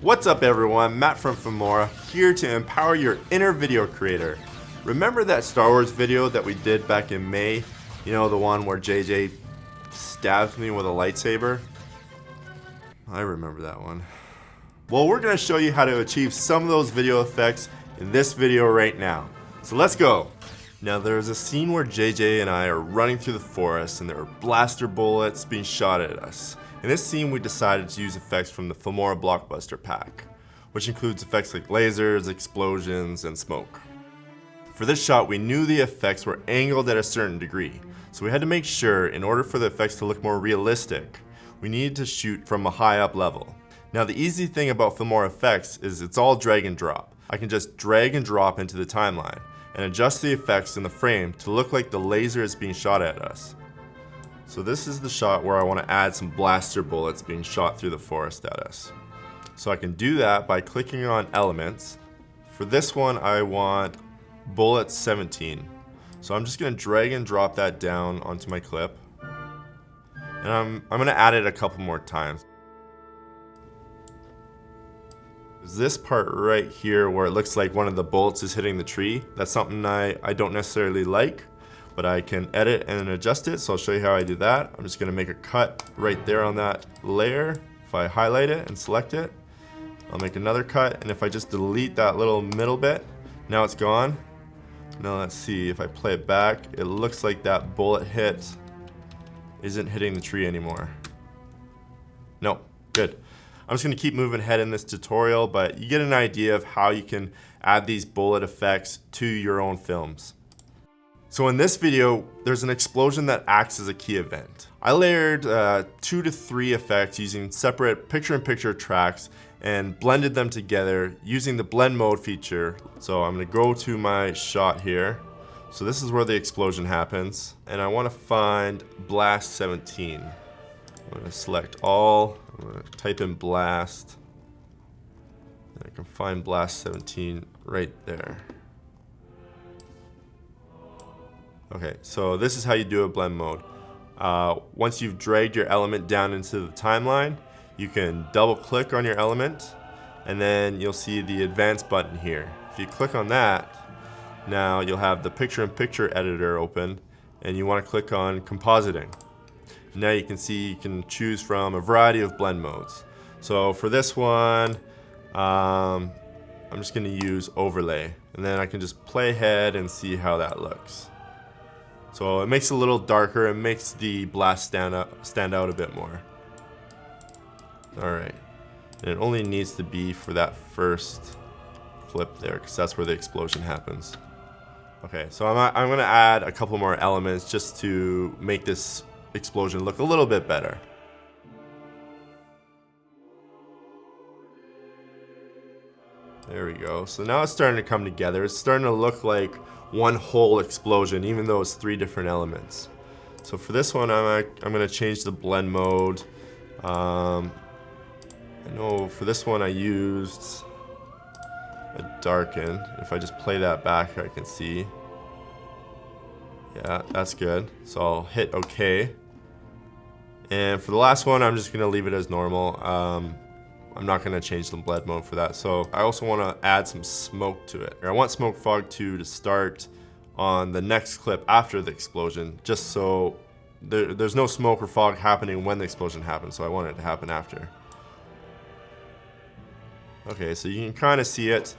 What's up everyone, Matt from Filmora, here to empower your inner video creator. Remember that Star Wars video that we did back in May? You know, the one where JJ stabs me with a lightsaber? I remember that one. Well, we're going to show you how to achieve some of those video effects in this video right now. So let's go! Now there's a scene where JJ and I are running through the forest and there are blaster bullets being shot at us. In this scene we decided to use effects from the Filmora Blockbuster pack, which includes effects like lasers, explosions, and smoke. For this shot we knew the effects were angled at a certain degree, so we had to make sure in order for the effects to look more realistic, we needed to shoot from a high up level. Now the easy thing about Filmora effects is it's all drag and drop. I can just drag and drop into the timeline and adjust the effects in the frame to look like the laser is being shot at us. So this is the shot where I want to add some blaster bullets being shot through the forest at us. So I can do that by clicking on elements. For this one I want bullet 17. So I'm just going to drag and drop that down onto my clip. And I'm going to add it a couple more times. This part right here where it looks like one of the bullets is hitting the tree, that's something I don't necessarily like, but I can edit and adjust it, so I'll show you how I do that. I'm just going to make a cut right there on that layer. If I highlight it and select it, I'll make another cut, and if I just delete that little middle bit, now it's gone. Now let's see, if I play it back, it looks like that bullet hit isn't hitting the tree anymore. No, good. I'm just going to keep moving ahead in this tutorial, but you get an idea of how you can add these bullet effects to your own films. So in this video, there's an explosion that acts as a key event. I layered 2 to 3 effects using separate picture-in-picture tracks and blended them together using the blend mode feature. So I'm going to go to my shot here. So this is where the explosion happens, and I want to find blast 17. I'm going to select all, I'm going to type in blast, and I can find blast 17 right there. Okay, so this is how you do a blend mode. Once you've dragged your element down into the timeline, you can double click on your element, and then you'll see the advanced button here. If you click on that, now you'll have the picture-in-picture editor open, and you want to click on Compositing. Now you can see you can choose from a variety of blend modes. So for this one, I'm just going to use overlay, and then I can just play ahead and see how that looks. So it makes it a little darker, it makes the blast stand out a bit more. Alright, and it only needs to be for that first clip there, because that's where the explosion happens. Okay, so I'm going to add a couple more elements just to make this explosion look a little bit better. There we go. So now it's starting to come together. It's starting to look like one whole explosion, even though it's 3 different elements. So for this one, I'm going to change the blend mode. I know for this one I used a darken. If I just play that back, I can see. Yeah, that's good. So I'll hit OK. And for the last one, I'm just going to leave it as normal. I'm not going to change the blend mode for that. So I also want to add some smoke to it. I want Smoke Fog 2 to start on the next clip after the explosion, just so there's no smoke or fog happening when the explosion happens. So I want it to happen after. Okay, so you can kind of see it,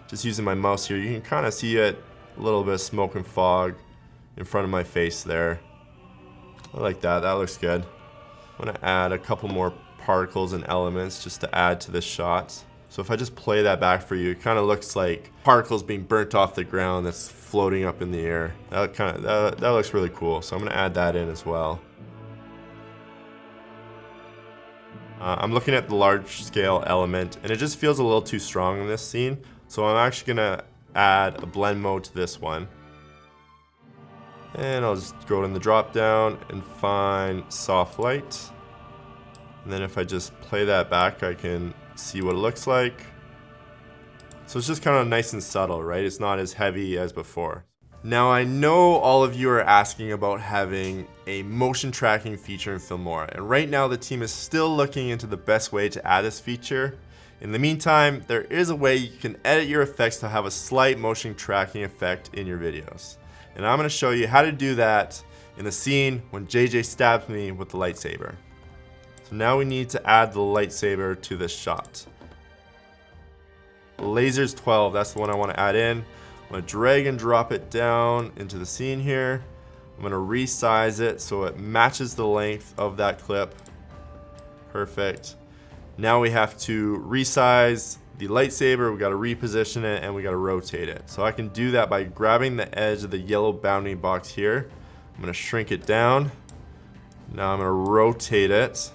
just using my mouse here, you can kind of see it, a little bit of smoke and fog in front of my face there. I like that, that looks good. I'm going to add a couple more particles and elements just to add to this shot. So if I just play that back for you, it kind of looks like particles being burnt off the ground that's floating up in the air. That looks really cool, so I'm going to add that in as well. I'm looking at the large scale element, and it just feels a little too strong in this scene, so I'm actually going to add a blend mode to this one. And I'll just go in the drop down and find soft light. And then if I just play that back, I can see what it looks like. So it's just kind of nice and subtle, right? It's not as heavy as before. Now I know all of you are asking about having a motion tracking feature in Filmora, and right now the team is still looking into the best way to add this feature. In the meantime, there is a way you can edit your effects to have a slight motion tracking effect in your videos. And I'm going to show you how to do that in the scene when JJ stabs me with the lightsaber. So now we need to add the lightsaber to this shot. Laser's 12, that's the one I want to add in. I'm going to drag and drop it down into the scene here. I'm going to resize it so it matches the length of that clip. Perfect. Now we have to resize the lightsaber, we got to reposition it, and we got to rotate it. So I can do that by grabbing the edge of the yellow bounding box here. I'm going to shrink it down. Now I'm going to rotate it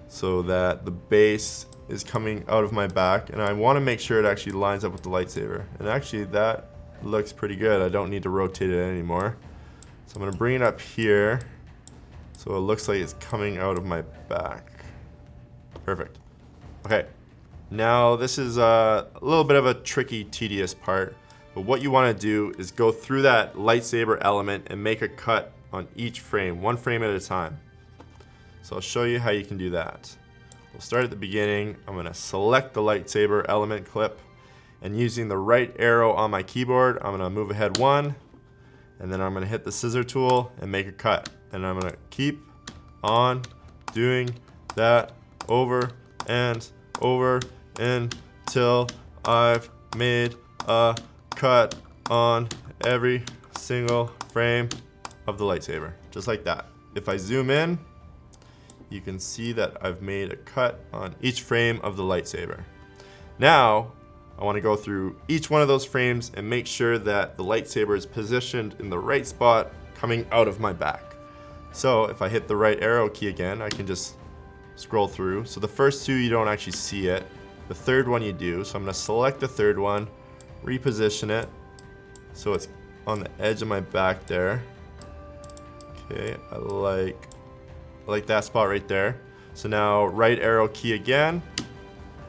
so that the base is coming out of my back, and I want to make sure it actually lines up with the lightsaber. And actually that looks pretty good. I don't need to rotate it anymore. So I'm going to bring it up here so it looks like it's coming out of my back. Perfect. Okay, now this is a little bit of a tricky, tedious part, but what you want to do is go through that lightsaber element and make a cut on each frame, one frame at a time. So I'll show you how you can do that. We'll start at the beginning. I'm going to select the lightsaber element clip, and using the right arrow on my keyboard, I'm going to move ahead one, and then I'm going to hit the scissor tool and make a cut. And I'm going to keep on doing that over and over until I've made a cut on every single frame of the lightsaber, just like that. If I zoom in, you can see that I've made a cut on each frame of the lightsaber. Now, I want to go through each one of those frames and make sure that the lightsaber is positioned in the right spot coming out of my back. So if I hit the right arrow key again, I can just scroll through. So the first two, you don't actually see it. The third one you do. So I'm going to select the third one, reposition it so it's on the edge of my back there. Okay, I like that spot right there. So now right arrow key again.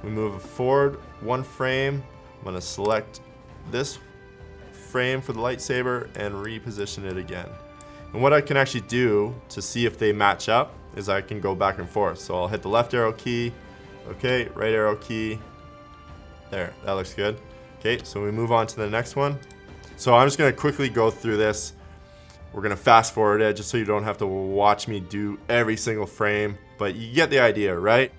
We move forward one frame. I'm going to select this frame for the lightsaber and reposition it again. And what I can actually do to see if they match up is I can go back and forth. So I'll hit the left arrow key. Okay, right arrow key. There, that looks good. Okay, so we move on to the next one. So I'm just going to quickly go through this. We're going to fast forward it just so you don't have to watch me do every single frame, but you get the idea, right?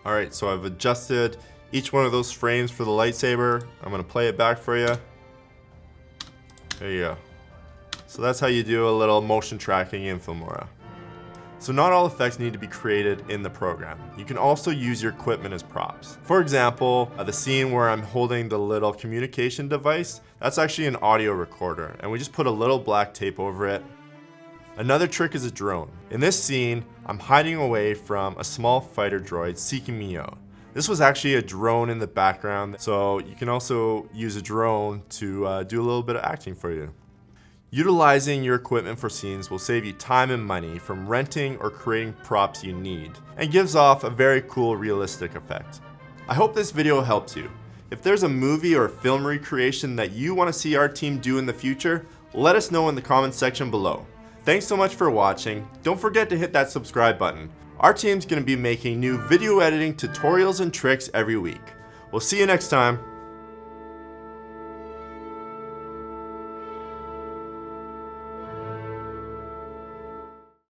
All right, so I've adjusted each one of those frames for the lightsaber. I'm going to play it back for you. There you go. So that's how you do a little motion tracking in Filmora. So not all effects need to be created in the program. You can also use your equipment as props. For example, the scene where I'm holding the little communication device, that's actually an audio recorder, and we just put a little black tape over it. Another trick is a drone. In this scene, I'm hiding away from a small fighter droid seeking me out. This was actually a drone in the background, so you can also use a drone to do a little bit of acting for you. Utilizing your equipment for scenes will save you time and money from renting or creating props you need, and gives off a very cool realistic effect. I hope this video helps you. If there's a movie or film recreation that you want to see our team do in the future, let us know in the comments section below. Thanks so much for watching. Don't forget to hit that subscribe button. Our team's going to be making new video editing tutorials and tricks every week. We'll see you next time.